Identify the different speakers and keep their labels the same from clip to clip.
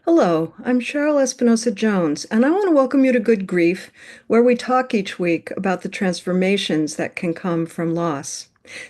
Speaker 1: Hello, I'm Cheryl Espinosa Jones, and I want to welcome you to Good Grief, where we talk each week about the transformations that can come from loss.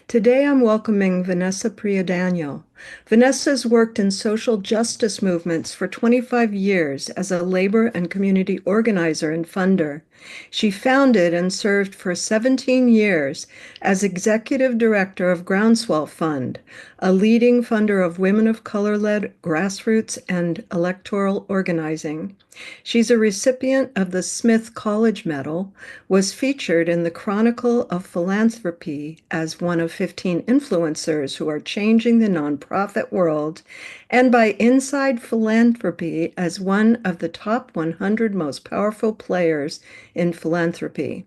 Speaker 1: Today I'm welcoming Vanessa Priya Daniel. Vanessa has worked in social justice movements for 25 years as a labor and community organizer and funder. She founded and served for 17 years as executive director of Groundswell Fund, a leading funder of women of color-led grassroots and electoral organizing. She's a recipient of the Smith College Medal, was featured in the Chronicle of Philanthropy as one of 15 influencers who are changing the nonprofit world, and by Inside Philanthropy as one of the top 100 most powerful players in philanthropy.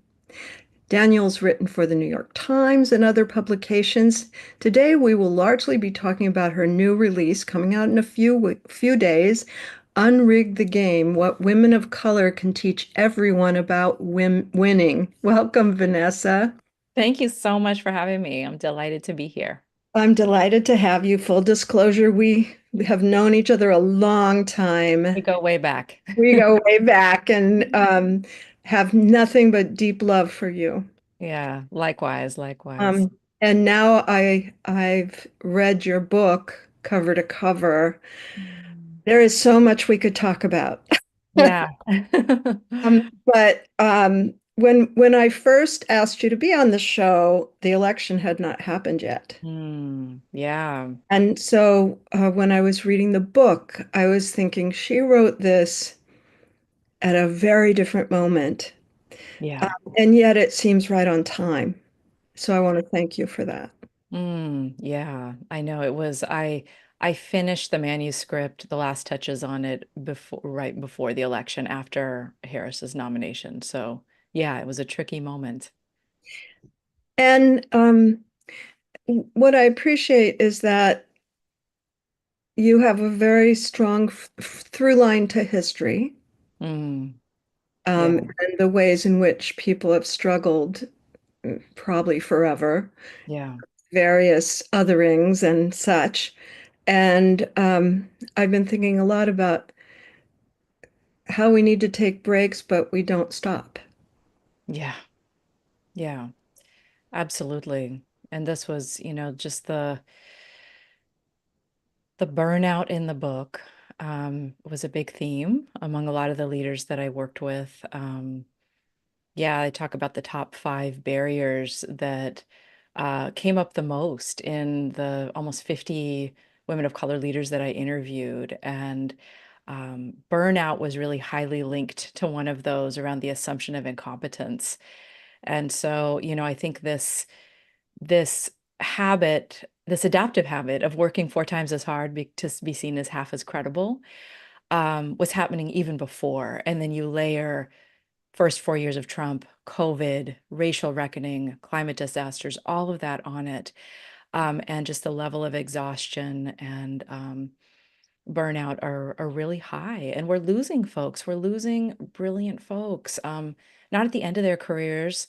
Speaker 1: Daniel's written for the New York Times and other publications. Today, we will largely be talking about her new release coming out in a few days, Unrig the Game: What Women of Color Can Teach Everyone About Winning. Welcome, Vanessa.
Speaker 2: Thank you so much for having me. I'm delighted to be here.
Speaker 1: I'm delighted to have you. Full disclosure, we have known each other a long time.
Speaker 2: We go way back.
Speaker 1: We go way back and have nothing but deep love for you.
Speaker 2: Yeah, likewise, likewise.
Speaker 1: Um, and now I've read your book cover to cover.
Speaker 2: Mm.
Speaker 1: There is so much we could talk about.
Speaker 2: Yeah.
Speaker 1: But when I first asked you to be on the show, the election had not happened yet.
Speaker 2: Yeah.
Speaker 1: And so when I was reading the book, I was thinking she wrote this at a very different moment,
Speaker 2: Yeah.
Speaker 1: and yet it seems right on time. So I want to thank you for that.
Speaker 2: Yeah. I know it was I finished the manuscript, the last touches on it before right before the election after Harris's nomination. So, yeah, it was a tricky moment.
Speaker 1: And what I appreciate is that you have a very strong through line to history,
Speaker 2: Mm, yeah.
Speaker 1: and the ways in which people have struggled probably forever,
Speaker 2: Yeah.
Speaker 1: various otherings and such. And I've been thinking a lot about how we need to take breaks, but we don't stop.
Speaker 2: Yeah. Yeah. Absolutely. And this was, just the burnout in the book was a big theme among a lot of the leaders that I worked with. Yeah, I talk about the top five barriers that came up the most in the almost 50 women of color leaders that I interviewed. And burnout was really highly linked to one of those around the assumption of incompetence. And so, I think this habit, this adaptive habit of working four times as hard to be seen as half as credible, was happening even before. And then you layer first 4 years of Trump, COVID, racial reckoning, climate disasters, all of that on it, and just the level of exhaustion and burnout are really high. And we're losing folks. We're losing brilliant folks, not at the end of their careers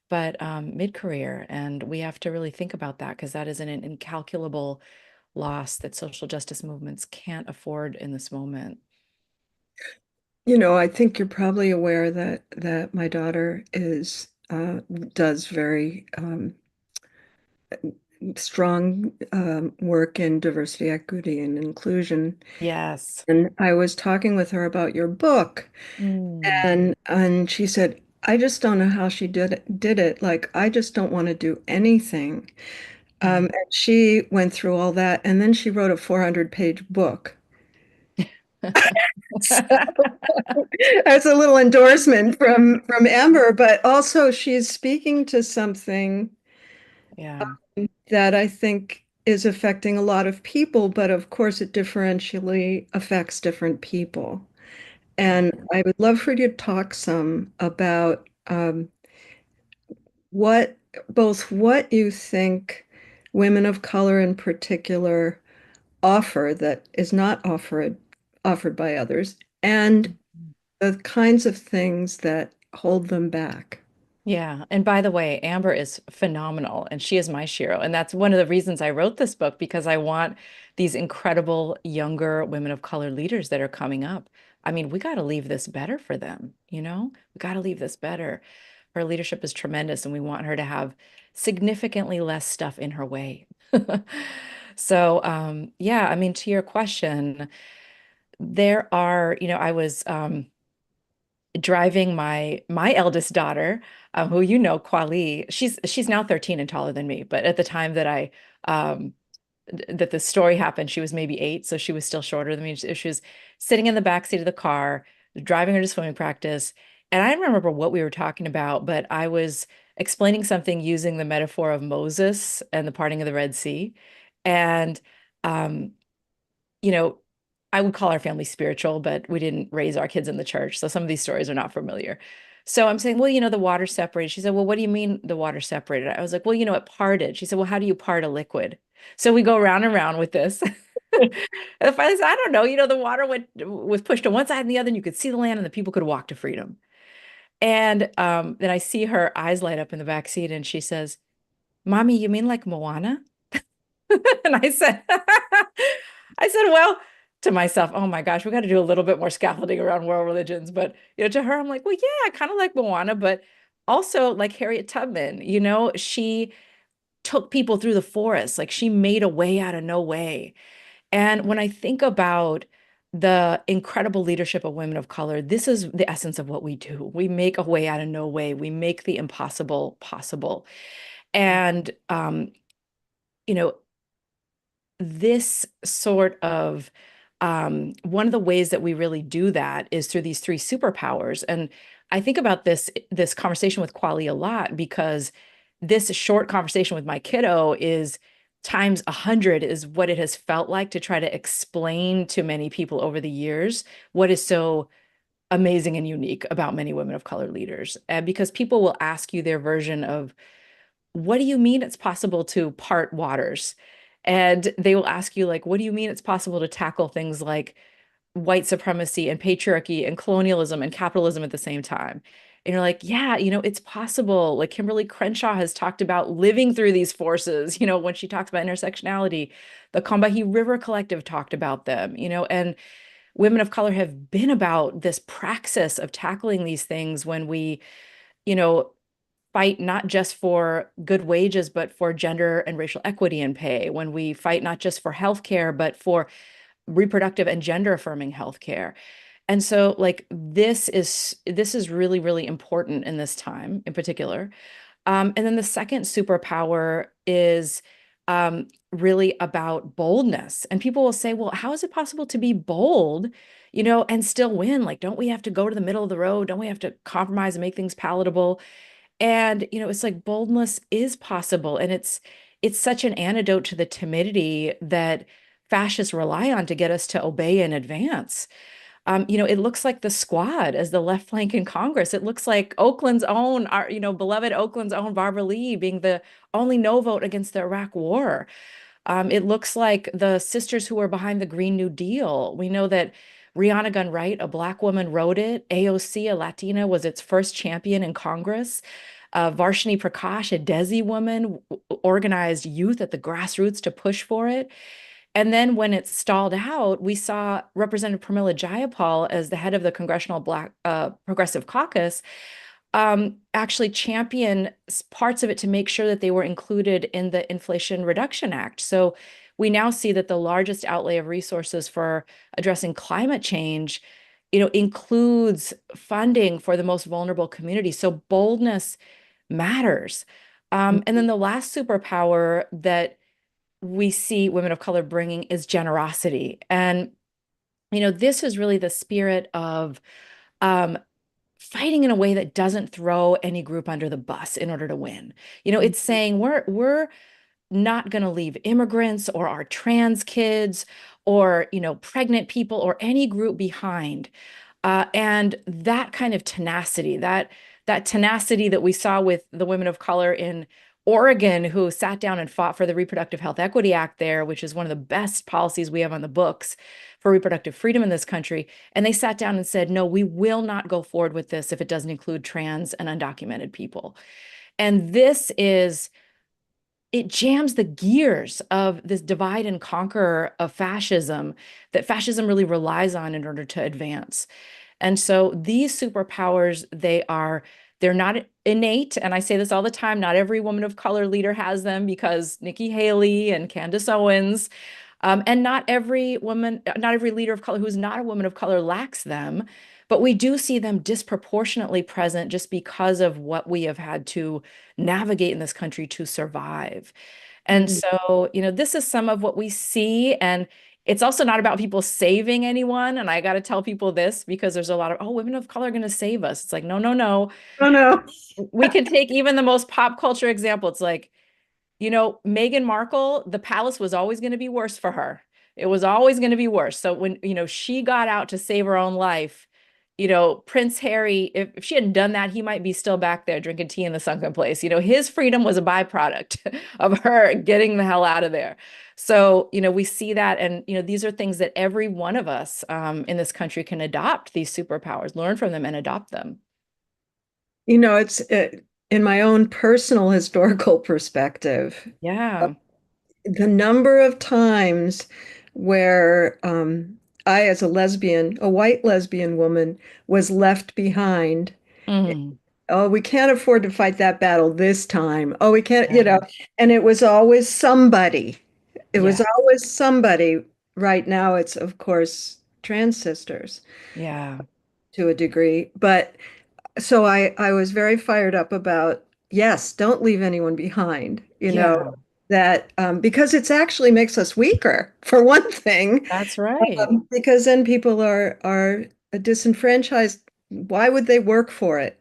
Speaker 2: but mid-career. And we have to really think about that because that is an incalculable loss that social justice movements can't afford in this moment.
Speaker 1: I think you're probably aware that my daughter is does very strong work in diversity, equity, and inclusion.
Speaker 2: Yes.
Speaker 1: And I was talking with her about your book,
Speaker 2: Mm,
Speaker 1: and she said, "I just don't know how she did it. Like, I just don't want to do anything."
Speaker 2: mm.
Speaker 1: And she went through all that, and then she wrote a 400-page book. So that's a little endorsement from Amber, but also she's speaking to something
Speaker 2: Yeah.
Speaker 1: that I think is affecting a lot of people, but of course it differentially affects different people.
Speaker 2: Yeah.
Speaker 1: And I would love for you to talk some about what what you think women of color in particular offer that is not offered by others, and the kinds of things that hold them back.
Speaker 2: Yeah. And by the way, Amber is phenomenal and she is my Shiro. And that's one of the reasons I wrote this book because I want these incredible younger women of color leaders that are coming up. I mean, we got to leave this better for them, you know? We got to leave this better. Her leadership is tremendous and we want her to have significantly less stuff in her way. So, yeah, I mean, to your question, there are, I was driving my eldest daughter, who Kwali. She's now 13 and taller than me, but at the time that I that the story happened, she was maybe 8, so she was still shorter than me. She was sitting in the back seat of the car, driving her to swimming practice, and I don't remember what we were talking about, but I was explaining something using the metaphor of Moses and the parting of the Red Sea, and um, you know, I would call our family spiritual, but we didn't raise our kids in the church. So some of these stories are not familiar. So I'm saying, well, the water separated. She said, well, what do you mean the water separated? I was like, well, it parted. She said, well, how do you part a liquid? So we go round and round with this. And finally, I said, I don't know. The water was pushed to one side and the other, and you could see the land, and the people could walk to freedom. And then I see her eyes light up in the back seat, and she says, "Mommy, you mean like Moana?" And I said, well, to myself, oh my gosh, we got to do a little bit more scaffolding around world religions. But, to her, I'm like, well, yeah, I kind of like Moana, but also like Harriet Tubman, she took people through the forest, like she made a way out of no way. And when I think about the incredible leadership of women of color, this is the essence of what we do. We make a way out of no way. We make the impossible possible. And, you know, this sort of one of the ways that we really do that is through these three superpowers. And I think about this conversation with Quali a lot because this short conversation with my kiddo is times 100 is what it has felt like to try to explain to many people over the years what is so amazing and unique about many women of color leaders. And because people will ask you their version of what do you mean it's possible to part waters? And they will ask you, like, what do you mean it's possible to tackle things like white supremacy and patriarchy and colonialism and capitalism at the same time? And you're like, yeah, it's possible. Like Kimberly Crenshaw has talked about living through these forces, when she talks about intersectionality. The Combahee River Collective talked about them, and women of color have been about this praxis of tackling these things when we, you know, fight not just for good wages, but for gender and racial equity in pay, when we fight not just for healthcare, but for reproductive and gender affirming healthcare. And so like this is really, really important in this time in particular. And then the second superpower is really about boldness. And people will say, well, how is it possible to be bold, and still win? Like, don't we have to go to the middle of the road? Don't we have to compromise and make things palatable? And, it's like boldness is possible. And it's such an antidote to the timidity that fascists rely on to get us to obey in advance. It looks like the squad as the left flank in Congress. It looks like Oakland's own, our, beloved Oakland's own Barbara Lee being the only no vote against the Iraq War. It looks like the sisters who were behind the Green New Deal. We know that Rihanna Gunn Wright, a Black woman, wrote it. AOC, a Latina, was its first champion in Congress. Varshini Prakash, a Desi woman, organized youth at the grassroots to push for it. And then when it stalled out, we saw Representative Pramila Jayapal as the head of the Congressional Black Progressive Caucus actually champion parts of it to make sure that they were included in the Inflation Reduction Act. So we now see that the largest outlay of resources for addressing climate change, includes funding for the most vulnerable communities. So boldness matters. And then the last superpower that we see women of color bringing is generosity. And, this is really the spirit of um, fighting in a way that doesn't throw any group under the bus in order to win. It's saying we're not going to leave immigrants or our trans kids or, pregnant people or any group behind. And that kind of tenacity, that tenacity that we saw with the women of color in Oregon who sat down and fought for the Reproductive Health Equity Act there, which is one of the best policies we have on the books for reproductive freedom in this country. And they sat down and said, no, we will not go forward with this if it doesn't include trans and undocumented people. And it jams the gears of this divide and conquer of fascism that fascism really relies on in order to advance. And so these superpowers, they're not innate. And I say this all the time, not every woman of color leader has them, because Nikki Haley and Candace Owens, and not every leader of color who's not a woman of color lacks them. But we do see them disproportionately present just because of what we have had to navigate in this country to survive. And
Speaker 1: Mm.
Speaker 2: so, this is some of what we see. And it's also not about people saving anyone. And I got to tell people this, because there's a lot of, oh, women of color are going to save us. It's like, no, no, no.
Speaker 1: Oh no.
Speaker 2: We can take even the most pop culture example. It's like, Meghan Markle, the palace was always going to be worse for her. It was always going to be worse. So when, she got out to save her own life, Prince Harry, if she hadn't done that, he might be still back there drinking tea in the sunken place. His freedom was a byproduct of her getting the hell out of there. So, we see that. And, these are things that every one of us in this country can adopt these superpowers, learn from them and adopt them.
Speaker 1: It's in my own personal historical perspective,
Speaker 2: Yeah.
Speaker 1: the number of times where I, as a white lesbian woman, was left behind.
Speaker 2: Mm.
Speaker 1: Oh, we can't afford to fight that battle this time. Oh, we can't,
Speaker 2: Yeah.
Speaker 1: and it was always somebody. It was
Speaker 2: Yeah.
Speaker 1: always somebody. Right now, it's, of course, trans sisters
Speaker 2: Yeah.
Speaker 1: to a degree. But so I was very fired up about, yes, don't leave anyone behind,
Speaker 2: Yeah.
Speaker 1: that because it's actually makes us weaker, for one thing,
Speaker 2: That's right.
Speaker 1: because then people are disenfranchised. Why would they work for it?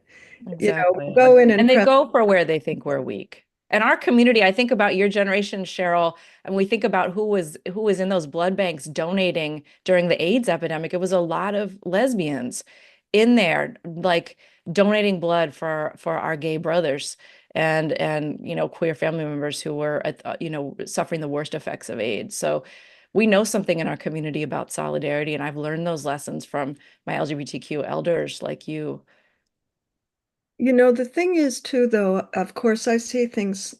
Speaker 2: Exactly.
Speaker 1: Go in and
Speaker 2: And they
Speaker 1: press.
Speaker 2: go for where they think we're weak. And our community, I think about your generation, Cheryl, and we think about who was in those blood banks donating during the AIDS epidemic. It was a lot of lesbians in there, like donating blood for our gay brothers and queer family members who were suffering the worst effects of AIDS. So we know something in our community about solidarity, and I've learned those lessons from my LGBTQ elders like you.
Speaker 1: The thing is too, though, of course, I see things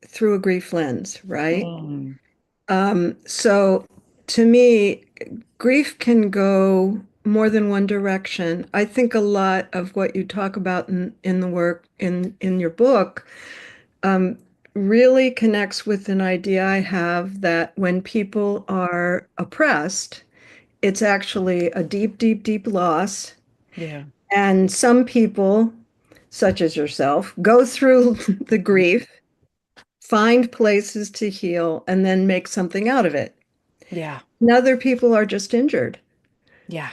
Speaker 1: through a grief lens, right?
Speaker 2: Mm.
Speaker 1: So to me, grief can go more than one direction. I think a lot of what you talk about in the work in your book um, really connects with an idea I have that when people are oppressed, it's actually a deep, deep, deep loss.
Speaker 2: Yeah.
Speaker 1: And some people, such as yourself, go through the grief, find places to heal, and then make something out of it.
Speaker 2: Yeah.
Speaker 1: And other people are just injured,
Speaker 2: Yeah.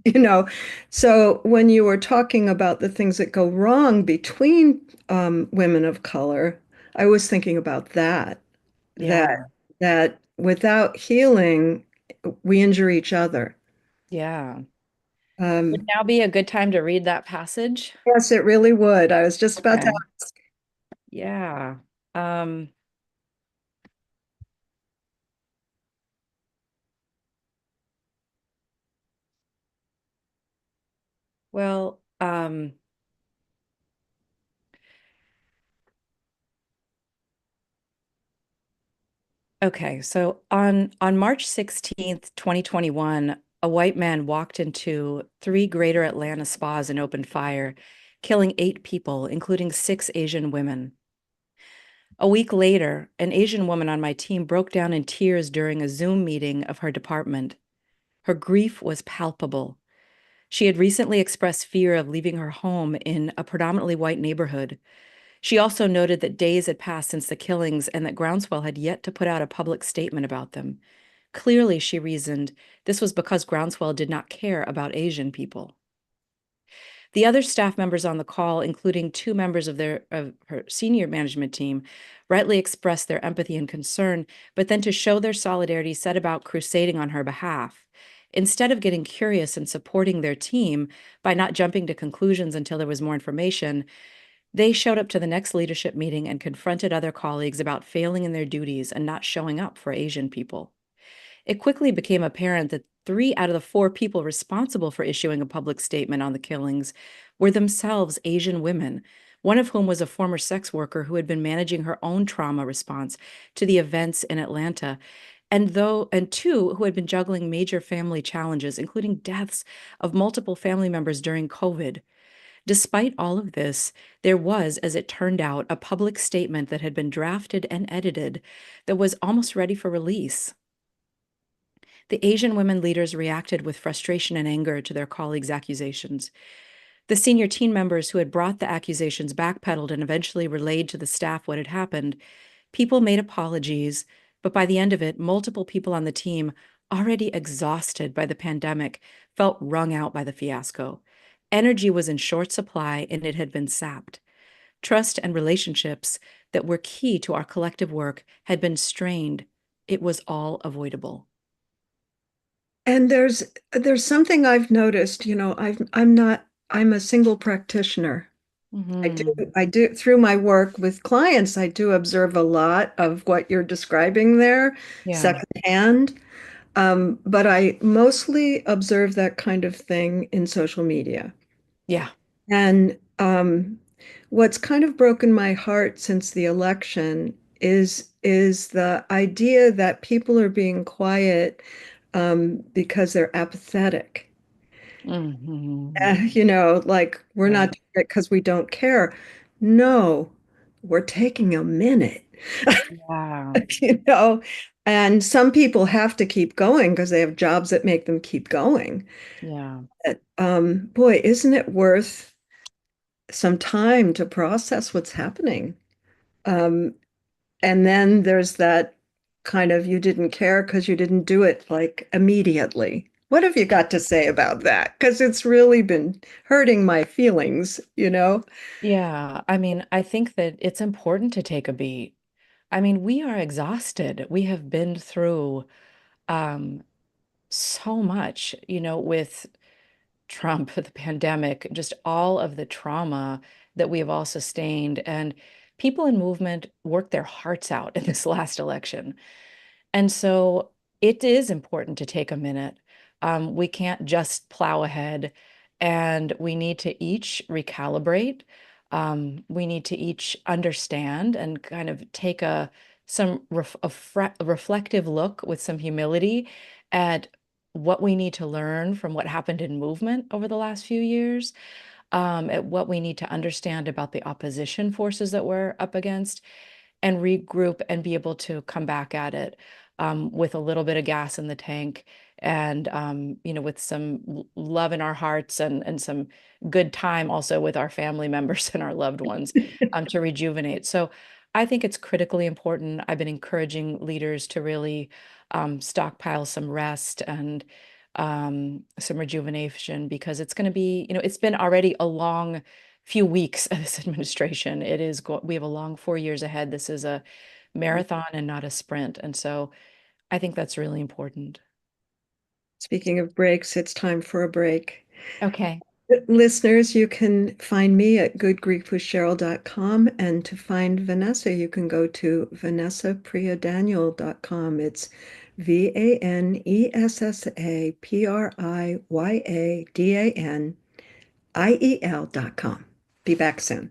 Speaker 1: you know. So when you were talking about the things that go wrong between women of color, I was thinking about that
Speaker 2: Yeah.
Speaker 1: that without healing, we injure each other.
Speaker 2: Yeah. Would
Speaker 1: Um,
Speaker 2: now be a good time to read that passage?
Speaker 1: yes, it really would. I was just about to.
Speaker 2: Okay. Yeah. Um, well, okay. So on March 16th, 2021, a white man walked into three greater Atlanta spas and opened fire, killing 8 people, including 6 Asian women. A week later, an Asian woman on my team broke down in tears during a Zoom meeting of her department. Her grief was palpable. She had recently expressed fear of leaving her home in a predominantly white neighborhood. She also noted that days had passed since the killings and that Groundswell had yet to put out a public statement about them. Clearly, she reasoned, this was because Groundswell did not care about Asian people. The other staff members on the call, including 2 members of her senior management team, rightly expressed their empathy and concern, but then to show their solidarity set about crusading on her behalf. Instead of getting curious and supporting their team by not jumping to conclusions until there was more information, they showed up to the next leadership meeting and confronted other colleagues about failing in their duties and not showing up for Asian people. it quickly became apparent that 3 out of the 4 people responsible for issuing a public statement on the killings were themselves Asian women, one of whom was a former sex worker who had been managing her own trauma response to the events in Atlanta, and two who had been juggling major family challenges, including deaths of multiple family members during COVID. Despite all of this, there was, as it turned out, a public statement that had been drafted and edited that was almost ready for release. The Asian women leaders reacted with frustration and anger to their colleagues' accusations. The senior team members who had brought the accusations backpedaled and eventually relayed to the staff what had happened. People made apologies, but by the end of it, multiple people on the team, already exhausted by the pandemic, felt wrung out by the fiasco. Energy was in short supply and it had been sapped. Trust and relationships that were key to our collective work had been strained. It was all avoidable.
Speaker 1: And there's something I've noticed, I'm a single practitioner. I do
Speaker 2: Hmm.
Speaker 1: I do through my work with clients, I do observe a lot of what you're describing there
Speaker 2: Yeah.
Speaker 1: secondhand. But I mostly observe that kind of thing in social media.
Speaker 2: Yeah.
Speaker 1: And what's kind of broken my heart since the election is the idea that people are being quiet because they're apathetic.
Speaker 2: Hmm.
Speaker 1: Like we're not
Speaker 2: Right.
Speaker 1: doing it because we don't care. No, we're taking a minute,
Speaker 2: Yeah.
Speaker 1: you know. And some people have to keep going because they have jobs that make them keep going.
Speaker 2: Yeah.
Speaker 1: But, boy, isn't it worth some time to process what's happening? Um, and then there's that kind of you didn't care because you didn't do it like immediately. What have you got to say about that? Because it's really been hurting my feelings.
Speaker 2: Yeah. I mean, I think that it's important to take a beat. I mean, we are exhausted. We have been through um, so much, with Trump, the pandemic, just all of the trauma that we have all sustained. And people in movement worked their hearts out in this last election. And so it is important to take a minute. We can't just plow ahead, and we need to each recalibrate. We need to each understand and kind of take a reflective look with some humility at what we need to learn from what happened in movement over the last few years, at what we need to understand about the opposition forces that we're up against, and regroup and be able to come back at it with a little bit of gas in the tank and with some love in our hearts and some good time also with our family members and our loved ones to rejuvenate. So I think it's critically important. I've been encouraging leaders to really stockpile some rest and some rejuvenation because it's going to be, it's been already a long few weeks of this administration. We have a long 4 years ahead. This is a marathon and not a sprint. And so I think that's really important.
Speaker 1: Speaking of breaks, it's time for a break.
Speaker 2: Okay.
Speaker 1: Listeners, you can find me at goodgriefwithcheryl.com, and to find Vanessa, you can go to vanessapriyadaniel.com. It's VanessaPriyadaniel.com. Be back soon.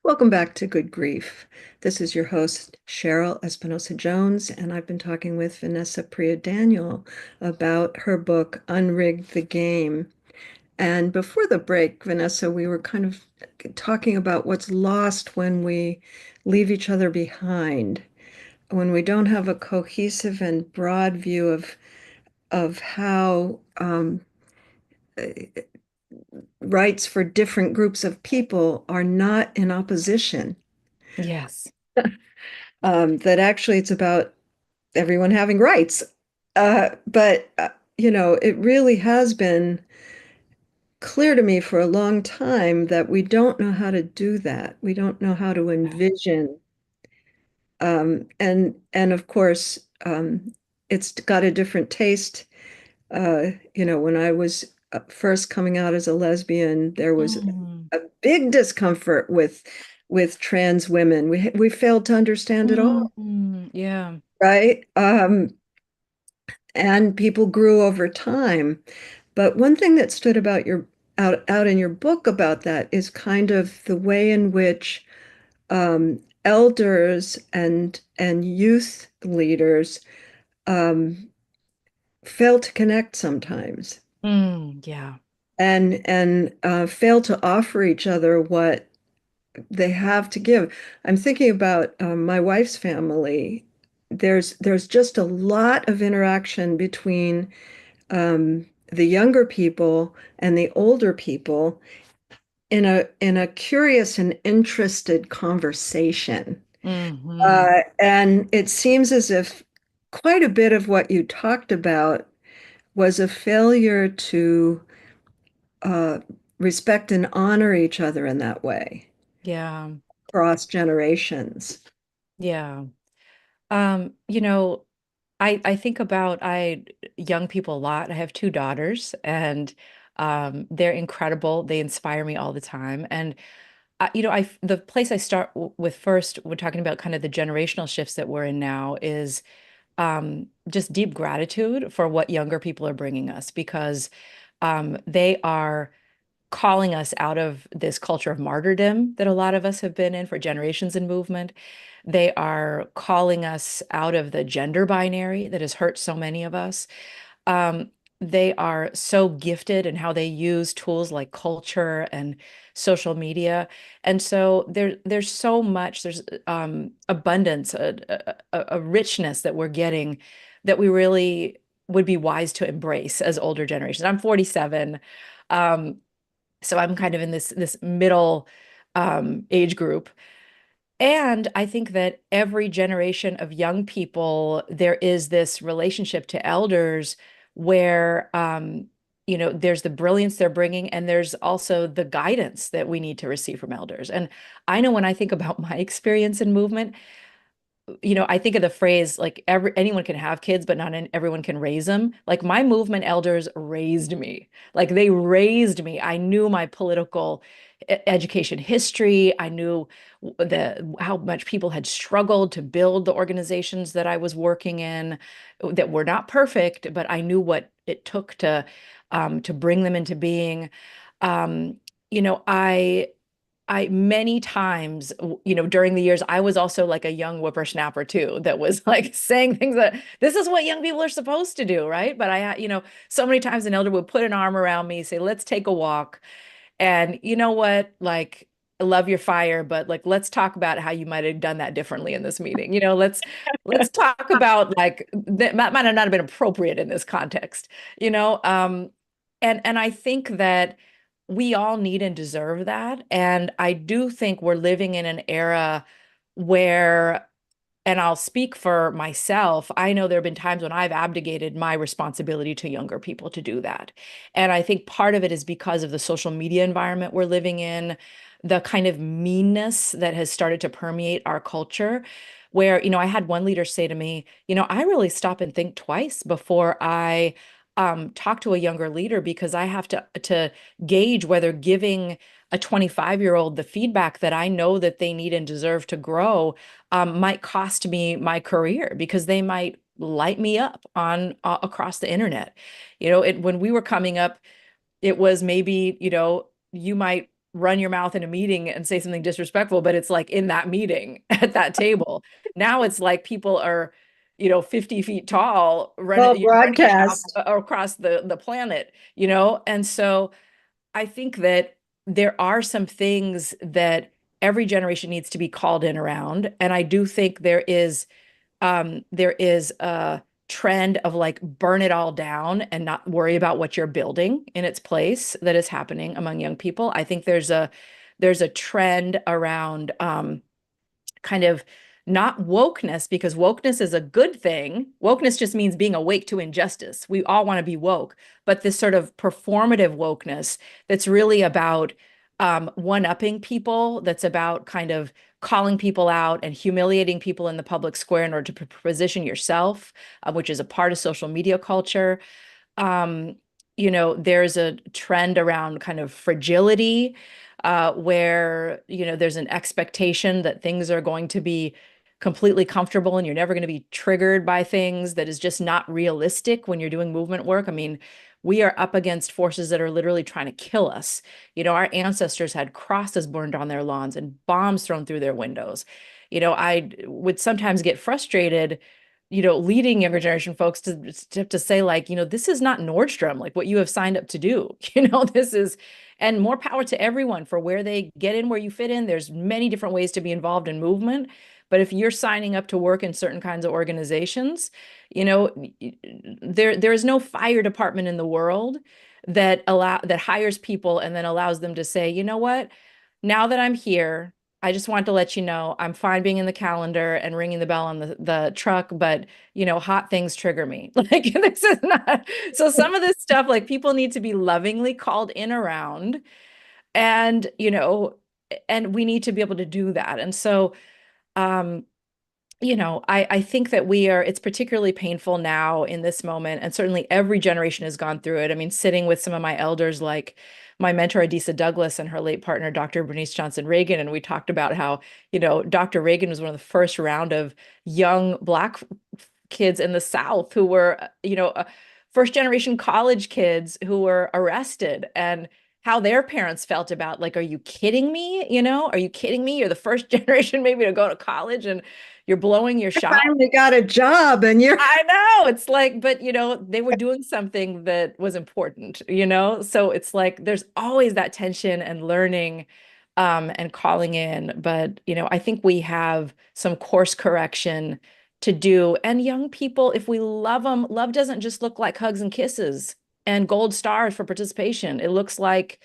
Speaker 1: Welcome back to Good Grief. This is your host, Cheryl Espinosa Jones, and I've been talking with Vanessa Priya Daniel about her book, Unrig the Game. And before the break, Vanessa, we were kind of talking about what's lost when we leave each other behind, when we don't have a cohesive and broad view of how rights for different groups of people are not in opposition.
Speaker 2: Yes.
Speaker 1: That actually it's about everyone having rights. But it really has been clear to me for a long time that we don't know how to do that. We don't know how to envision. And of course, it's got a different taste. When I was first coming out as a lesbian, there was
Speaker 2: Mm,
Speaker 1: a big discomfort with trans women. We failed to understand it all,
Speaker 2: yeah.
Speaker 1: right? And people grew over time. But one thing that stood about your out in your book about that is kind of the way in which elders and youth leaders um, fail to connect sometimes
Speaker 2: Yeah.
Speaker 1: and fail to offer each other what they have to give. I'm thinking about my wife's family. There's just a lot of interaction between the younger people and the older people in a curious and interested conversation.
Speaker 2: Hmm.
Speaker 1: And it seems as if quite a bit of what you talked about was a failure to uh, respect and honor each other in that way,
Speaker 2: Yeah.
Speaker 1: across generations.
Speaker 2: Yeah. I think about I young people a lot. I have two daughters and they're incredible. They inspire me all the time. And I the place I start with first, we're talking about kind of the generational shifts that we're in now is just deep gratitude for what younger people are bringing us because they are calling us out of this culture of martyrdom that a lot of us have been in for generations in movement. They are calling us out of the gender binary that has hurt so many of us. Um, they are so gifted in how they use tools like culture and social media. And so there's so much, there's abundance, a richness that we're getting that we really would be wise to embrace as older generations. I'm 47. Um, so I'm kind of in this middle age group. And I think that every generation of young people, there is this relationship to elders where, there's the brilliance they're bringing, and there's also the guidance that we need to receive from elders. And I know when I think about my experience in movement, I think of the phrase like anyone can have kids, but not everyone can raise them. Like my movement elders raised me. Like they raised me. I knew my political education history. I knew the how much people had struggled to build the organizations that I was working in that were not perfect, but I knew what it took to bring them into being. Um, you know, I many times, during the years, I was also like a young whippersnapper too, that was like saying things that this is what young people are supposed to do, right? But so many times an elder would put an arm around me, say, let's take a walk. And you know what? Like, I love your fire, but like, let's talk about how you might have done that differently in this meeting. Let's talk about like that might have not been appropriate in this context, you know? And I think that we all need and deserve that. And I do think we're living in an era where, and I'll speak for myself, I know there have been times when I've abdicated my responsibility to younger people to do that. And I think part of it is because of the social media environment we're living in, the kind of meanness that has started to permeate our culture. Where, I had one leader say to me, I really stop and think twice before I talk to a younger leader because I have to gauge whether giving a 25-year-old the feedback that I know that they need and deserve to grow might cost me my career because they might light me up on across the internet. When we were coming up, it was maybe, you might run your mouth in a meeting and say something disrespectful, but it's like in that meeting at that table. Now it's like people are, 50 feet tall,
Speaker 1: Well,
Speaker 2: running their mouth
Speaker 1: broadcast.
Speaker 2: across the planet, and so I think that there are some things that every generation needs to be called in around. And I do think there is a trend of like burn it all down and not worry about what you're building in its place that is happening among young people. I think there's a trend around kind of not wokeness, because wokeness is a good thing. Wokeness just means being awake to injustice. We all want to be woke, but this sort of performative wokeness that's really about one-upping people, that's about kind of calling people out and humiliating people in the public square in order to position yourself, which is a part of social media culture. um, there's a trend around kind of fragility, where, there's an expectation that things are going to be completely comfortable and you're never going to be triggered by things that is just not realistic when you're doing movement work. I mean, we are up against forces that are literally trying to kill us. Our ancestors had crosses burned on their lawns and bombs thrown through their windows. I would sometimes get frustrated, leading younger generation folks to say like, this is not Nordstrom, like what you have signed up to do. This is, and more power to everyone for where they get in, where you fit in. There's many different ways to be involved in movement. But if you're signing up to work in certain kinds of organizations, you know, there is no fire department in the world that hires people and then allows them to say, you know what, now that I'm here, I just want to let you know I'm fine being in the calendar and ringing the bell on the truck, but hot things trigger me. Like this is not, so some of this stuff, like people need to be lovingly called in around, and and we need to be able to do that. And so um I think that it's particularly painful now in this moment, and certainly every generation has gone through it. I mean, sitting with some of my elders, like my mentor, Adisa Douglas, and her late partner, Dr. Bernice Johnson Reagan, and we talked about how, Dr. Reagan was one of the first round of young Black kids in the South who were, first generation college kids who were arrested, and how their parents felt about, like, are you kidding me? Are you kidding me? You're the first generation maybe to go to college and you're blowing your shot.
Speaker 1: Finally got a job and you're
Speaker 2: I know. It's like, but they were doing something that was important, So it's like there's always that tension and learning, and calling in. But, I think we have some course correction to do. And young people, if we love them, love doesn't just look like hugs and kisses and gold stars for participation. It looks like,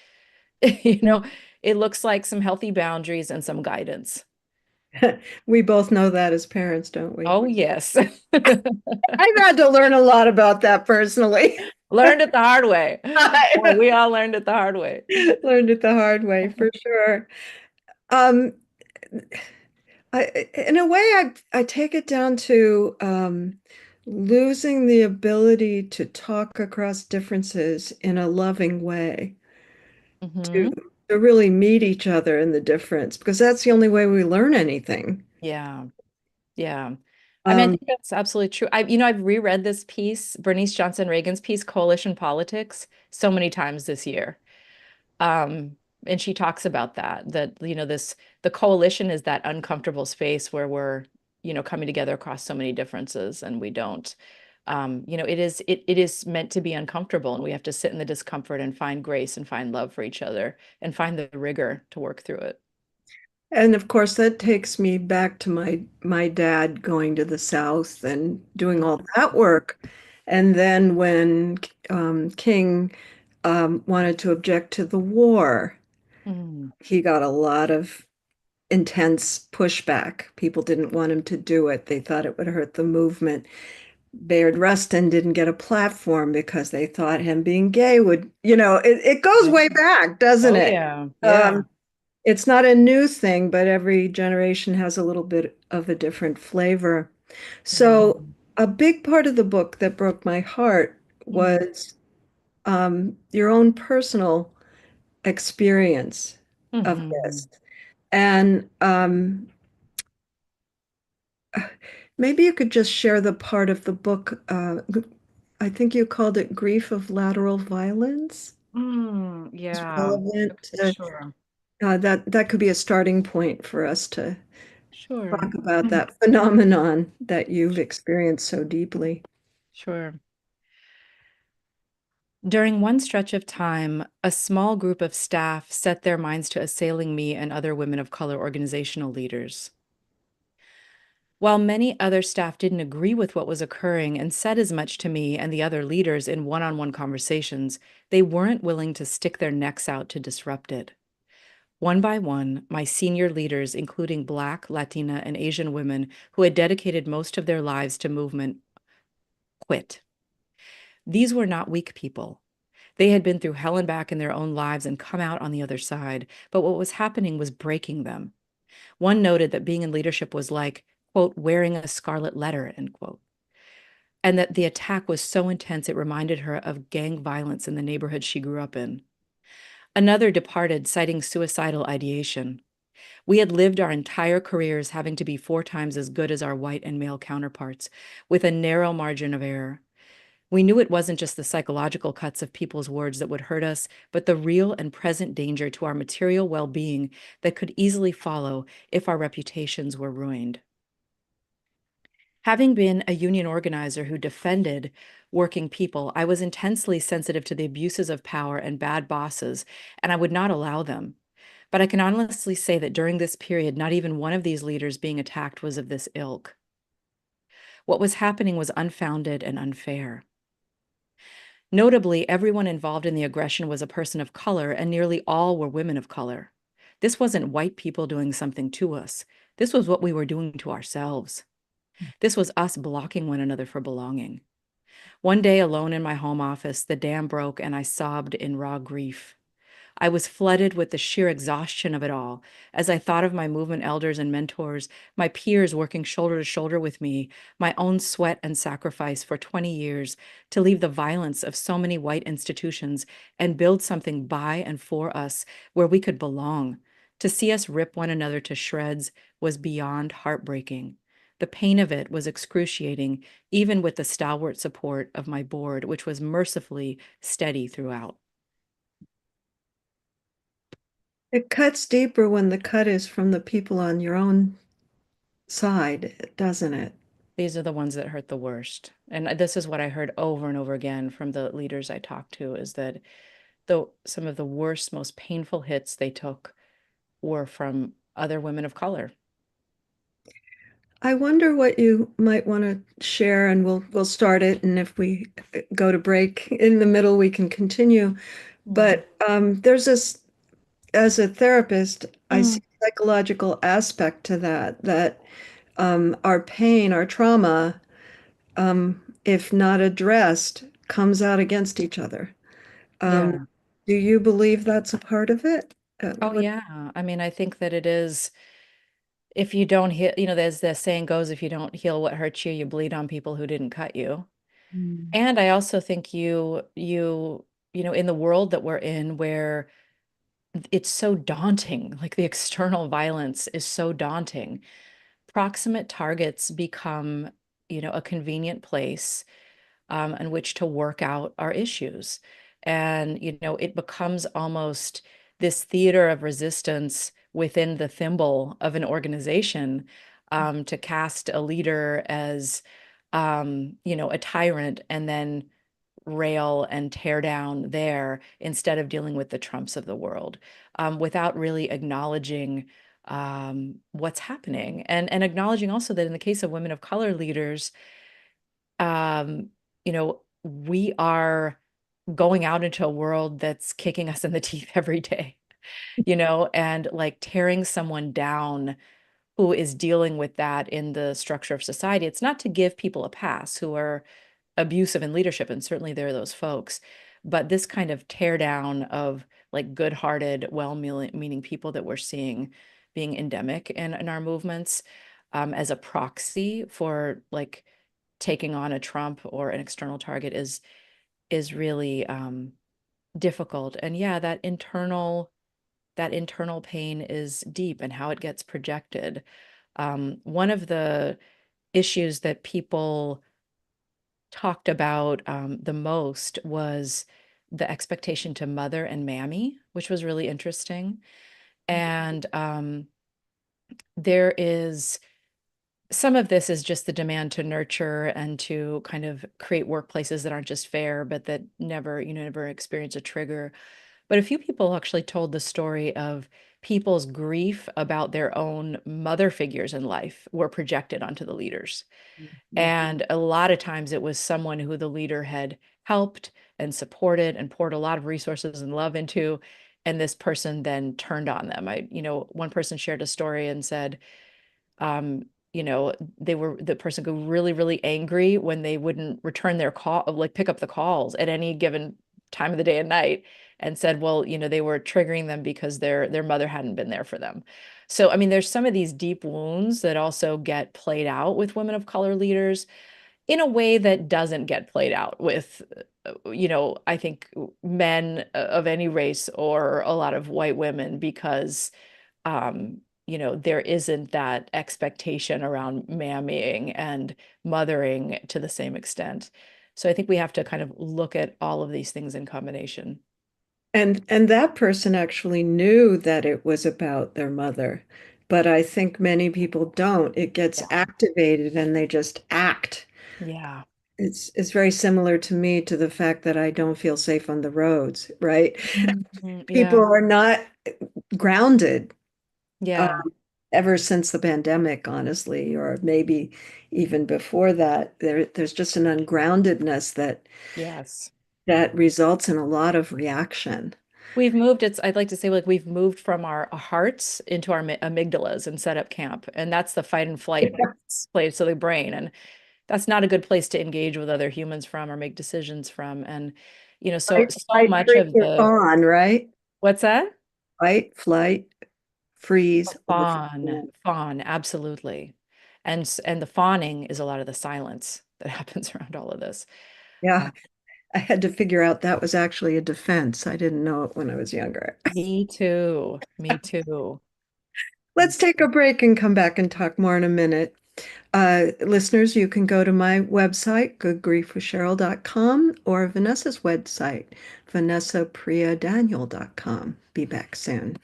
Speaker 2: you know, it looks like some healthy boundaries and some guidance.
Speaker 1: we both know that as parents, don't we?
Speaker 2: Oh, yes.
Speaker 1: I've had to learn a lot about that personally.
Speaker 2: Learned it the hard way. Boy,
Speaker 1: I
Speaker 2: we all learned it the hard way.
Speaker 1: learned it the hard way for sure. Um, in a way, I take it down to losing the ability to talk across differences in a loving way, to
Speaker 2: Hmm.
Speaker 1: to really meet each other in the difference, because that's the only way we learn anything.
Speaker 2: Yeah. Yeah. I mean, I
Speaker 1: Um,
Speaker 2: think that's absolutely true. I've reread this piece, Bernice Johnson Reagan's piece, Coalition Politics, so many times this year. Um, and she talks about that, the coalition is that uncomfortable space where we're, coming together across so many differences, and we don't, it is meant to be uncomfortable, and we have to sit in the discomfort and find grace and find love for each other and find the rigor to work through it.
Speaker 1: and of course, that takes me back to my dad going to the South and doing all that work. And then when King wanted to object to the war,
Speaker 2: Mm.
Speaker 1: he got a lot of intense pushback. People didn't want him to do it. They thought it would hurt the movement. Bayard Rustin didn't get a platform because they thought him being gay would, it goes
Speaker 2: Yeah.
Speaker 1: way back, doesn't
Speaker 2: Oh,
Speaker 1: it?
Speaker 2: yeah. Yeah.
Speaker 1: Um, it's not a new thing, but every generation has a little bit of a different flavor. So,
Speaker 2: Mhm.
Speaker 1: a big part of the book that broke my heart
Speaker 2: Mm.
Speaker 1: was your own personal experience of this.
Speaker 2: Mhm.
Speaker 1: And maybe you could just share the part of the book. I think you called it Grief of Lateral Violence. It's
Speaker 2: Yeah,
Speaker 1: relevant to
Speaker 2: sure.
Speaker 1: That could be a starting point for us to
Speaker 2: Sure.
Speaker 1: talk about that phenomenon that you've experienced so deeply.
Speaker 2: Sure. During one stretch of time, a small group of staff set their minds to assailing me and other women of color organizational leaders. While many other staff didn't agree with what was occurring and said as much to me and the other leaders in one-on-one conversations, they weren't willing to stick their necks out to disrupt it. One by one, my senior leaders, including Black, Latina, and Asian women who had dedicated most of their lives to movement, quit. These were not weak people. They had been through hell and back in their own lives and come out on the other side, but what was happening was breaking them. One noted that being in leadership was like, quote, wearing a scarlet letter, end quote, and that the attack was so intense it reminded her of gang violence in the neighborhood she grew up in. Another departed, citing suicidal ideation. We had lived our entire careers having to be 4 times as good as our white and male counterparts, with a narrow margin of error. We knew it wasn't just the psychological cuts of people's words that would hurt us, but the real and present danger to our material well-being that could easily follow if our reputations were ruined. Having been a union organizer who defended working people, I was intensely sensitive to the abuses of power and bad bosses, and I would not allow them. But I can honestly say that during this period, not even one of these leaders being attacked was of this ilk. What was happening was unfounded and unfair. Notably, everyone involved in the aggression was a person of color, and nearly all were women of color. This wasn't white people doing something to us. This was what we were doing to ourselves. This was us blocking one another for belonging. One day, alone in my home office, the dam broke and I sobbed in raw grief. I was flooded with the sheer exhaustion of it all as I thought of my movement elders and mentors, my peers working shoulder to shoulder with me, my own sweat and sacrifice for 20 years to leave the violence of so many white institutions and build something by and for us where we could belong. To see us rip one another to shreds was beyond heartbreaking. The pain of it was excruciating, even with the stalwart support of my board, which was mercifully steady throughout.
Speaker 1: It cuts deeper when the cut is from the people on your own side, doesn't it?
Speaker 2: These are the ones that hurt the worst. And this is what I heard over and over again from the leaders I talked to is that some of the worst, most painful hits they took were from other women of color.
Speaker 1: I wonder what you might want to share, and we'll start it, and if we go to break in the middle, we can continue.
Speaker 2: Mm.
Speaker 1: But there's this, as a therapist, I
Speaker 2: Mm.
Speaker 1: see a psychological aspect to that our pain, our trauma, if not addressed, comes out against each other. Um,
Speaker 2: Yeah.
Speaker 1: do you believe that's a part of it?
Speaker 2: Oh,
Speaker 1: What?
Speaker 2: yeah. I mean, I think that it is, if you don't heal, there's the saying goes, if you don't heal what hurts you, you bleed on people who didn't cut you.
Speaker 1: Mm.
Speaker 2: And I also think in the world that we're in where it's so daunting, like the external violence is so daunting. Proximate targets become, a convenient place in which to work out our issues. And, it becomes almost this theater of resistance within the thimble of an organization to cast a leader as, a tyrant and then rail and tear down there instead of dealing with the Trumps of the world without really acknowledging what's happening and acknowledging also that in the case of women of color leaders, we are going out into a world that's kicking us in the teeth every day, and like tearing someone down who is dealing with that in the structure of society. It's not to give people a pass who are abusive in leadership, and certainly there are those folks. But this kind of tear down of like good-hearted, well-meaning people that we're seeing being endemic in our movements as a proxy for like taking on a Trump or an external target is really difficult. And yeah, that internal pain is deep and how it gets projected. One of the issues that people talked about the most was the expectation to mother and mammy, which was really interesting. And there is some of this is just the demand to nurture and to kind of create workplaces that aren't just fair, but that never, never experience a trigger. But a few people actually told the story of people's grief about their own mother figures in life were projected onto the leaders. And a lot of times it was someone who the leader had helped and supported and poured a lot of resources and love into. And this person then turned on them. One person shared a story and said, the person got really, really angry when they wouldn't return their call, like pick up the calls at any given time of the day and night, and said, well, they were triggering them because their mother hadn't been there for them. So, I mean, there's some of these deep wounds that also get played out with women of color leaders in a way that doesn't get played out with, I think men of any race or a lot of white women because there isn't that expectation around mammying and mothering to the same extent. So I think we have to kind of look at all of these things in combination.
Speaker 1: And that person actually knew that it was about their mother, but I think many people don't. It gets
Speaker 2: Yeah.
Speaker 1: activated and they just act.
Speaker 2: Yeah.
Speaker 1: It's very similar to me to the fact that I don't feel safe on the roads, right?
Speaker 2: Mhm.
Speaker 1: People
Speaker 2: Yeah.
Speaker 1: are not grounded
Speaker 2: Yeah.
Speaker 1: ever since the pandemic, honestly, or maybe even before that. There's just an ungroundedness
Speaker 2: Yes.
Speaker 1: that results in a lot of reaction.
Speaker 2: I'd like to say, like, we've moved from our hearts into our amygdalas and set up camp. And that's the fight and flight place of the brain. And that's not a good place to engage with other humans from or make decisions from. And, so,
Speaker 1: Fight,
Speaker 2: so
Speaker 1: flight,
Speaker 2: much
Speaker 1: freeze,
Speaker 2: of
Speaker 1: or
Speaker 2: the,
Speaker 1: fawn, right?
Speaker 2: what's that?
Speaker 1: Fight, flight, freeze, or
Speaker 2: Fawn,
Speaker 1: fawn.
Speaker 2: fawn, absolutely. And the fawning is a lot of the silence that happens around all of this.
Speaker 1: Yeah, I had to figure out that was actually a defense. I didn't know it when I was younger.
Speaker 2: Me too. Me too. Me
Speaker 1: Let's take a break and come back and talk more in a minute. Listeners, you can go to my website, goodgriefwithcheryl.com, or Vanessa's website, vanessapriadaniel.com. Be back soon.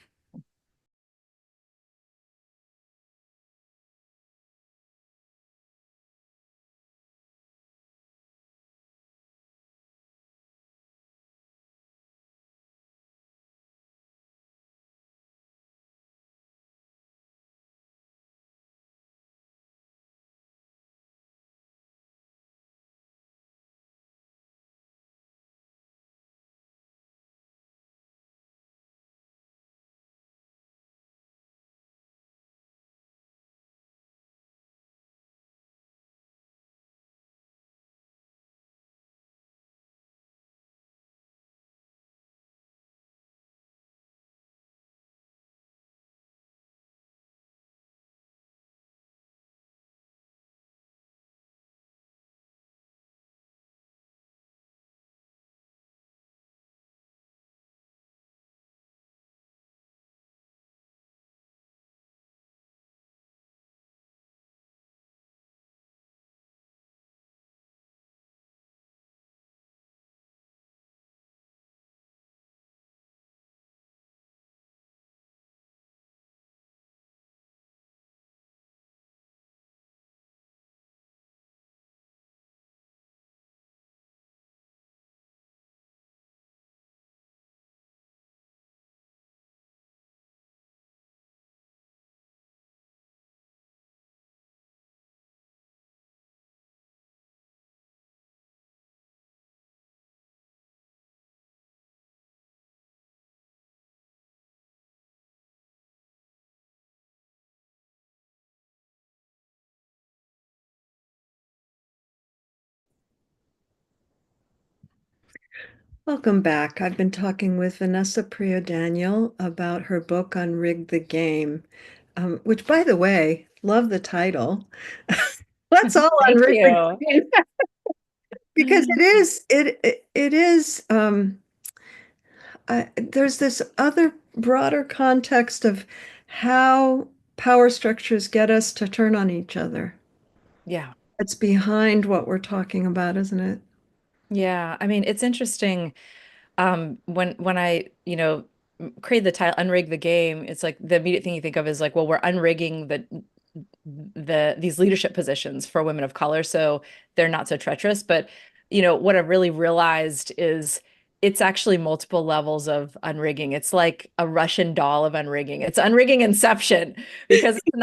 Speaker 1: Welcome back. I've been talking with Vanessa Priya Daniel about her book Unrig the Game, which, by the way, love the title. Let's all
Speaker 2: Thank
Speaker 1: unrig the
Speaker 2: you.
Speaker 1: game because it is there's this other broader context of how power structures get us to turn on each other.
Speaker 2: Yeah.
Speaker 1: It's behind what we're talking about, isn't it?
Speaker 2: Yeah. I mean, it's interesting. When I, created the title Unrig the Game, it's like the immediate thing you think of is like, well, we're unrigging these leadership positions for women of color so they're not so treacherous. But what I've really realized is it's actually multiple levels of unrigging. It's like a Russian doll of unrigging. It's unrigging inception because it's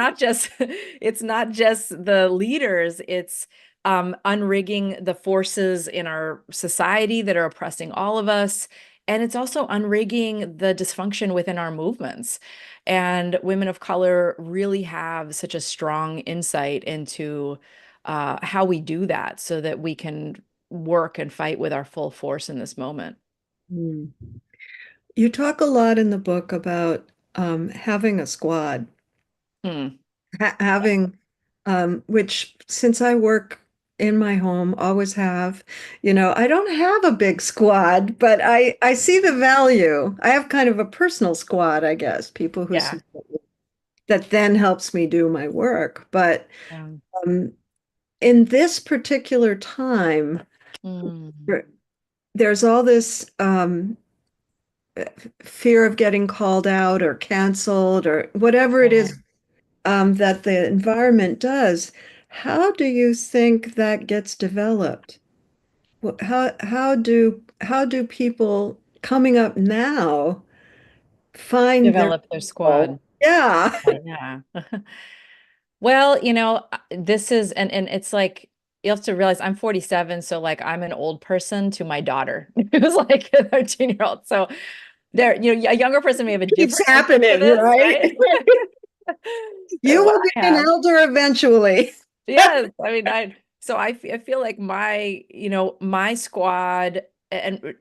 Speaker 2: not just the leaders, it's unrigging the forces in our society that are oppressing all of us. And it's also unrigging the dysfunction within our movements. And women of color really have such a strong insight into how we do that so that we can work and fight with our full force in this moment.
Speaker 1: Hmm. You talk a lot in the book about having a squad,
Speaker 2: Hmm.
Speaker 1: having, which since I work in my home, always have, I don't have a big squad, but I see the value. I have kind of a personal squad, I guess, people who
Speaker 2: Yeah.
Speaker 1: support me, that then helps me do my work. But
Speaker 2: Yeah.
Speaker 1: um, in this particular time,
Speaker 2: Hmm.
Speaker 1: there's all this fear of getting called out or canceled or whatever it
Speaker 2: Yeah.
Speaker 1: is that the environment does. How do you think that gets developed? How do people coming up now find their
Speaker 2: Develop their
Speaker 1: role?
Speaker 2: squad.
Speaker 1: Yeah.
Speaker 2: Yeah. Well, this is and it's like you have to realize I'm 47, so like I'm an old person to my daughter, who's like a 13-year-old. So a younger person may have a
Speaker 1: Keeps
Speaker 2: different answer to
Speaker 1: happening,
Speaker 2: this,
Speaker 1: right?
Speaker 2: right?
Speaker 1: You
Speaker 2: Than what
Speaker 1: will be
Speaker 2: I
Speaker 1: an
Speaker 2: have.
Speaker 1: elder eventually.
Speaker 2: Yes, I mean, I feel like my squad and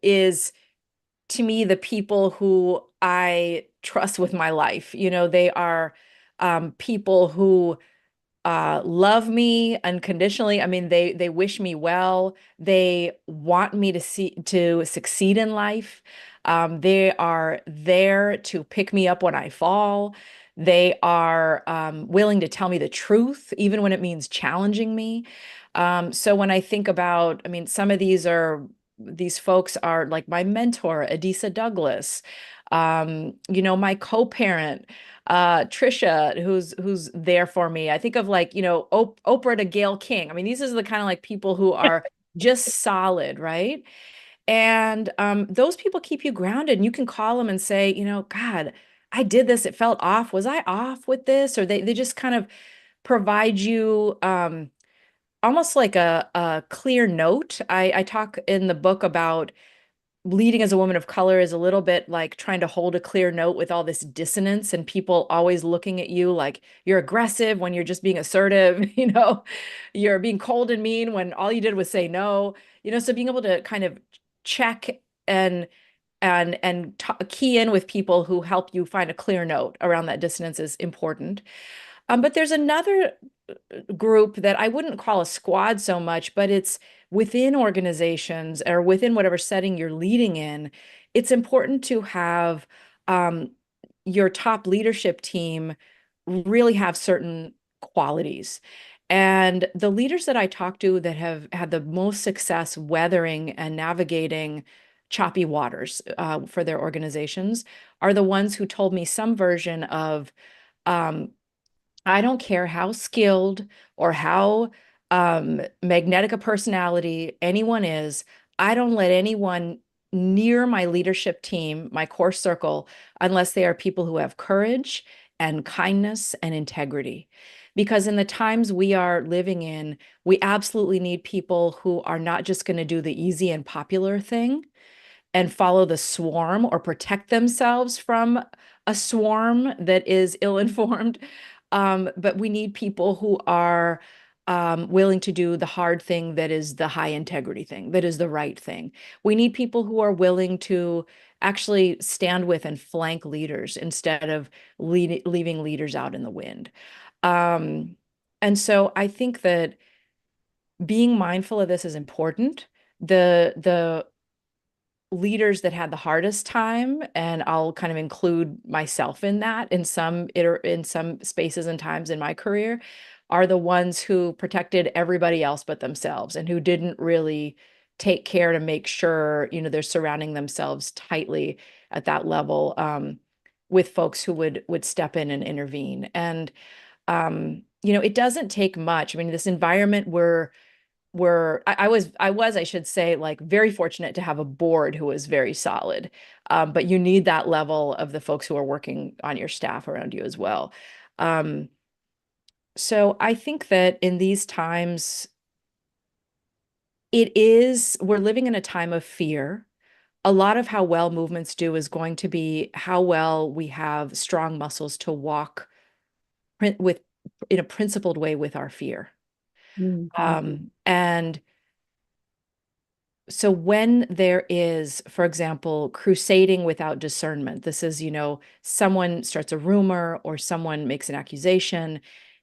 Speaker 2: is to me the people who I trust with my life. They are people who love me unconditionally. I mean, they wish me well. They want me to succeed in life. They are there to pick me up when I fall. They are willing to tell me the truth, even when it means challenging me. So when I think about, I mean, some of these folks are like my mentor, Adisa Douglas, my co-parent Trisha, who's there for me. I think of like, Oprah to Gail King. I mean, these are the kind of like people who are just solid, right? And those people keep you grounded, and you can call them and say, God, I did this. It felt off. Was I off with this? Or they just kind of provide you almost like a clear note. I talk in the book about leading as a woman of color is a little bit like trying to hold a clear note with all this dissonance and people always looking at you like you're aggressive when you're just being assertive, you're being cold and mean when all you did was say no, so being able to kind of check and key in with people who help you find a clear note around that dissonance is important. But there's another group that I wouldn't call a squad so much, but it's within organizations or within whatever setting you're leading in. It's important to have um, your top leadership team really have certain qualities. And the leaders that I talk to that have had the most success weathering and navigating choppy waters for their organizations are the ones who told me some version of um, I don't care how skilled or how magnetic a personality anyone is. I don't let anyone near my leadership team, my core circle, unless they are people who have courage and kindness and integrity. Because in the times we are living in, we absolutely need people who are not just going to do the easy and popular thing and follow the swarm or protect themselves from a swarm that is ill-informed. But we need people who are willing to do the hard thing that is the high integrity thing, that is the right thing. We need people who are willing to actually stand with and flank leaders instead of leaving leaders out in the wind. Um, and so I think that being mindful of this is important. The leaders that had the hardest time, and I'll kind of include myself in that in some spaces and times in my career, are the ones who protected everybody else but themselves and who didn't really take care to make sure, they're surrounding themselves tightly at that level, with folks who would step in and intervene. And it doesn't take much. I mean, this environment I should say, like, very fortunate to have a board who was very solid. But you need that level of the folks who are working on your staff around you as well. Um, so I think that in these times, we're living in a time of fear. A lot of how well movements do is going to be how well we have strong muscles to walk with in a principled way with our fear.
Speaker 1: Mhm.
Speaker 2: And so when there is, for example, crusading without discernment, this is, someone starts a rumor or someone makes an accusation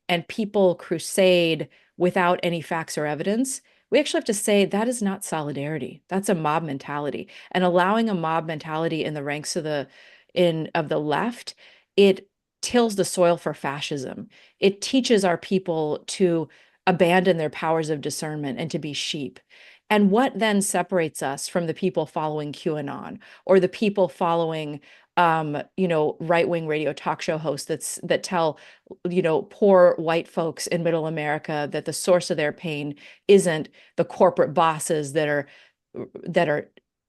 Speaker 2: and people crusade without any facts or evidence, we actually have to say that is not solidarity. That's a mob mentality. And allowing a mob mentality in the ranks of the left, it tills the soil for fascism. It teaches our people to abandon their powers of discernment and to be sheep. And what then separates us from the people following QAnon or the people following, right-wing radio talk show hosts that tell, poor white folks in middle America that the source of their pain isn't the corporate bosses that are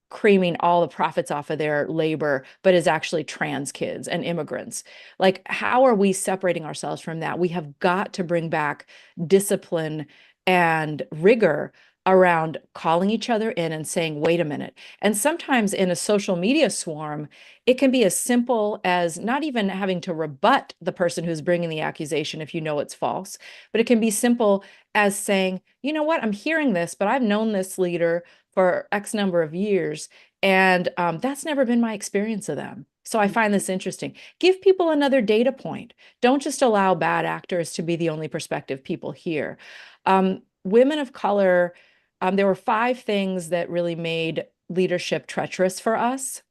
Speaker 2: creaming all the profits off of their labor, but is actually trans kids and immigrants. Like, how are we separating ourselves from that? We have got to bring back discipline and rigor around calling each other in and saying, wait a minute. And sometimes in a social media swarm, it can be as simple as not even having to rebut the person who's bringing the accusation if you know it's false, but it can be simple as saying, you know what, I'm hearing this, but I've known this leader for X number of years, and that's never been my experience of them. So I find this interesting. Give people another data point. Don't just allow bad actors to be the only perspective people hear. Women of color, there were 5 things that really made leadership treacherous for us.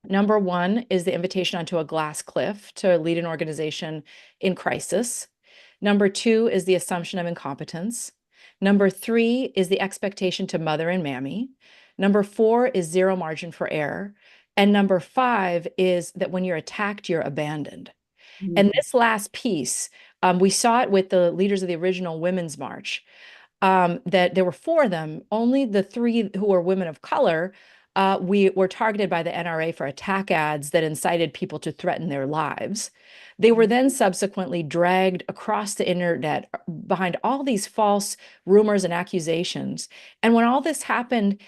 Speaker 2: Number one is the invitation onto a glass cliff to lead an organization in crisis. Number two is the assumption of incompetence. Number three is the expectation to mother and mammy. Number four is zero margin for error. And number five is that when you're attacked, you're abandoned. And
Speaker 1: Mhm.
Speaker 2: this last piece, we saw it with the leaders of the original Women's March, that there were 4 of them. Only the 3 who were women of color, we were targeted by the NRA for attack ads that incited people to threaten their lives. They were then subsequently dragged across the internet behind all these false rumors and accusations. And when all this happened,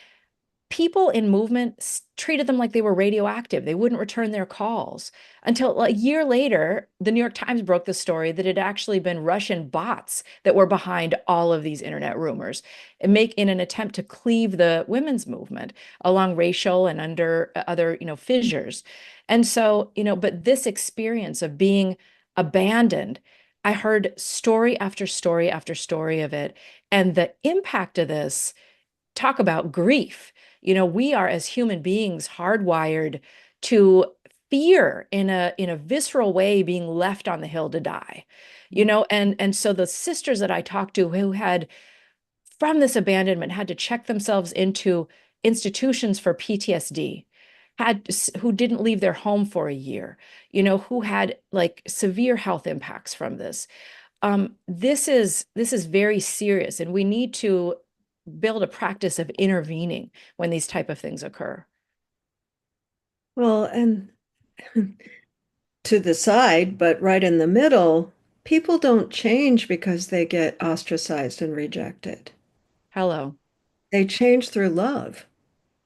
Speaker 2: people in movement treated them like they were radioactive. They wouldn't return their calls until a year later, the New York Times broke the story that it had actually been Russian bots that were behind all of these internet rumors and make in an attempt to cleave the women's movement along racial and under other, fissures. And so, but this experience of being abandoned, I heard story after story after story of it. And the impact of this, talk about grief. We are as human beings hardwired to fear in a visceral way being left on the hill to die. And so the sisters that I talked to who had from this abandonment had to check themselves into institutions for PTSD, who didn't leave their home for a year, who had like severe health impacts from this. This is very serious, and we need to build a practice of intervening when these type of things occur.
Speaker 1: Well, and to the side, but right in the middle, people don't change because they get ostracized and rejected.
Speaker 2: Hello.
Speaker 1: They change through love.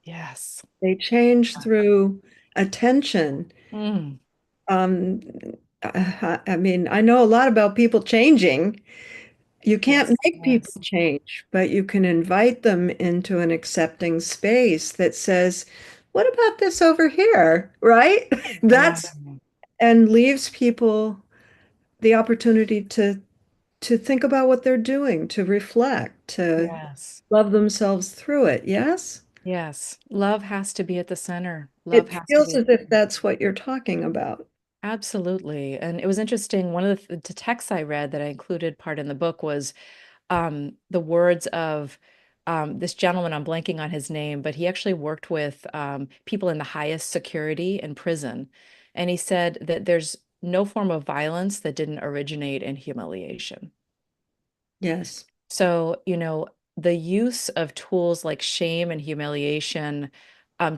Speaker 2: Yes.
Speaker 1: They change through attention.
Speaker 2: Mm.
Speaker 1: Um, I mean, I know a lot about people changing. You can't
Speaker 2: Yes.
Speaker 1: make people
Speaker 2: Yes.
Speaker 1: change, but you can invite them into an accepting space that says, what about this over here? Right?
Speaker 2: Yeah.
Speaker 1: That's and leaves people the opportunity to think about what they're doing, to reflect, to
Speaker 2: Yes.
Speaker 1: love themselves through it. Yes?
Speaker 2: Yes. Love has to be at the center. Love
Speaker 1: It
Speaker 2: has to
Speaker 1: feels
Speaker 2: be.
Speaker 1: as if that's what you're talking about.
Speaker 2: Absolutely. And it was interesting. One of the texts I read that I included part in the book was the words of this gentleman, I'm blanking on his name, but he actually worked with people in the highest security in prison. And he said that there's no form of violence that didn't originate in humiliation.
Speaker 1: Yes.
Speaker 2: So, the use of tools like shame and humiliation,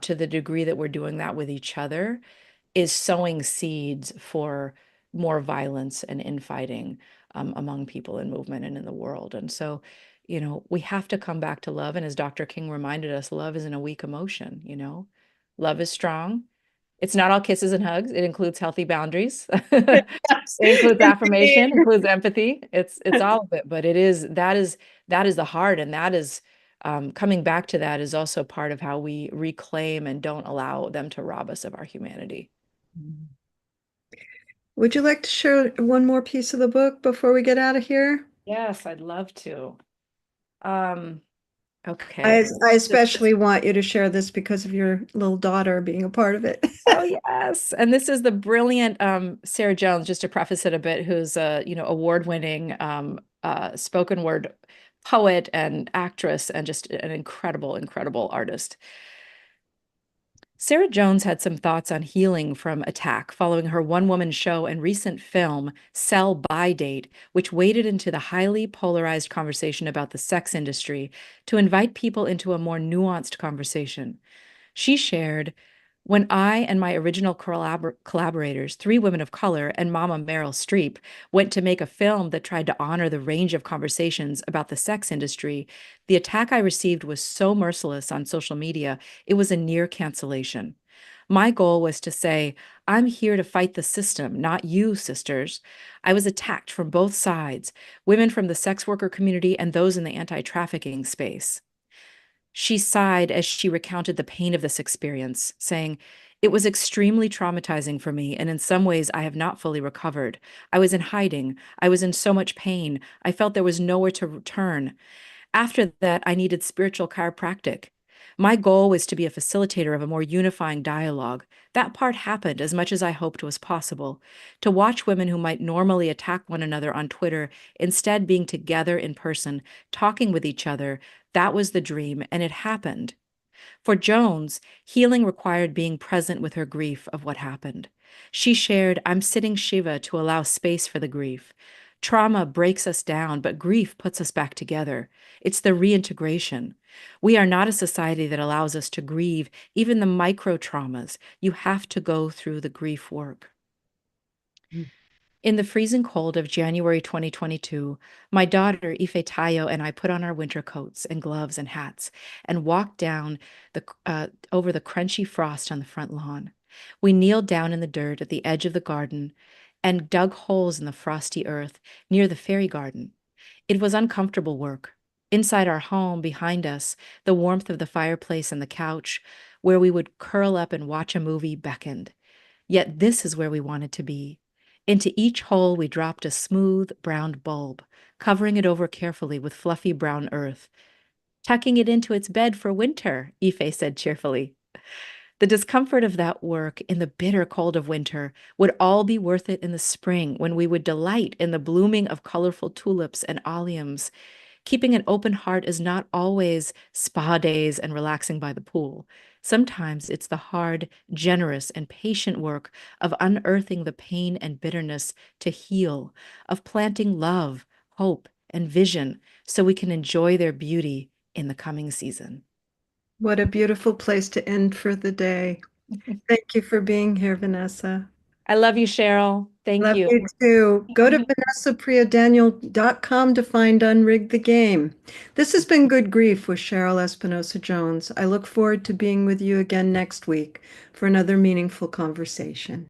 Speaker 2: to the degree that we're doing that with each other, is sowing seeds for more violence and infighting among people in movement and in the world. And so, we have to come back to love. And as Dr. King reminded us, love isn't a weak emotion. Love is strong. It's not all kisses and hugs. It includes healthy boundaries.
Speaker 1: Yes.
Speaker 2: It includes
Speaker 1: Indeed.
Speaker 2: affirmation, includes empathy. It's all of it, but that is the heart, and that is coming back to that is also part of how we reclaim and don't allow them to rob us of our humanity.
Speaker 1: Would you like to share one more piece of the book before we get out of here?
Speaker 2: Yes, I'd love to. Um,
Speaker 1: I,
Speaker 2: okay.
Speaker 1: I
Speaker 2: This
Speaker 1: especially want you to share this because of your little daughter being a part of it.
Speaker 2: Oh yes. And this is the brilliant Sarah Jones, just to preface it a bit, who's a, award-winning spoken word poet and actress and just an incredible, incredible artist. Sarah Jones had some thoughts on healing from attack following her one-woman show and recent film, Sell By Date, which waded into the highly polarized conversation about the sex industry to invite people into a more nuanced conversation. She shared, when I and my original collaborators, three women of color and Mama Meryl Streep, went to make a film that tried to honor the range of conversations about the sex industry, the attack I received was so merciless on social media, it was a near cancellation. My goal was to say, I'm here to fight the system, not you, sisters. I was attacked from both sides, women from the sex worker community and those in the anti-trafficking space. She sighed as she recounted the pain of this experience, saying, "It was extremely traumatizing for me, and in some ways I have not fully recovered. I was in hiding. I was in so much pain. I felt there was nowhere to turn. After that, I needed spiritual chiropractic. My goal was to be a facilitator of a more unifying dialogue. That part happened as much as I hoped was possible. To watch women who might normally attack one another on Twitter instead being together in person, talking with each other, that was the dream, and it happened. For Jones, healing required being present with her grief of what happened. She shared, I'm sitting Shiva to allow space for the grief. Trauma breaks us down, but grief puts us back together. It's the reintegration. We are not a society that allows us to grieve even the micro traumas. You have to go through the grief work. In the freezing cold of January 2022, my daughter Ife Tayo and I put on our winter coats and gloves and hats and walked down over the crunchy frost on the front lawn. We kneeled down in the dirt at the edge of the garden and dug holes in the frosty earth near the fairy garden. It was uncomfortable work. Inside our home, behind us, the warmth of the fireplace and the couch, where we would curl up and watch a movie, beckoned. Yet this is where we wanted to be. Into each hole we dropped a smooth, brown bulb, covering it over carefully with fluffy brown earth. Tucking it into its bed for winter, Ife said cheerfully. The discomfort of that work in the bitter cold of winter would all be worth it in the spring when we would delight in the blooming of colorful tulips and alliums. Keeping an open heart is not always spa days and relaxing by the pool. Sometimes it's the hard, generous, and patient work of unearthing the pain and bitterness to heal, of planting love, hope, and vision so we can enjoy their beauty in the coming season.
Speaker 1: What a beautiful place to end for the day. Thank you for being here, Vanessa.
Speaker 2: I love you, Cheryl. Thank
Speaker 1: Love
Speaker 2: you.
Speaker 1: you too. Go to vanessapriadaniel.com to find Unrig the Game. This has been Good Grief with Cheryl Espinosa Jones. I look forward to being with you again next week for another meaningful conversation.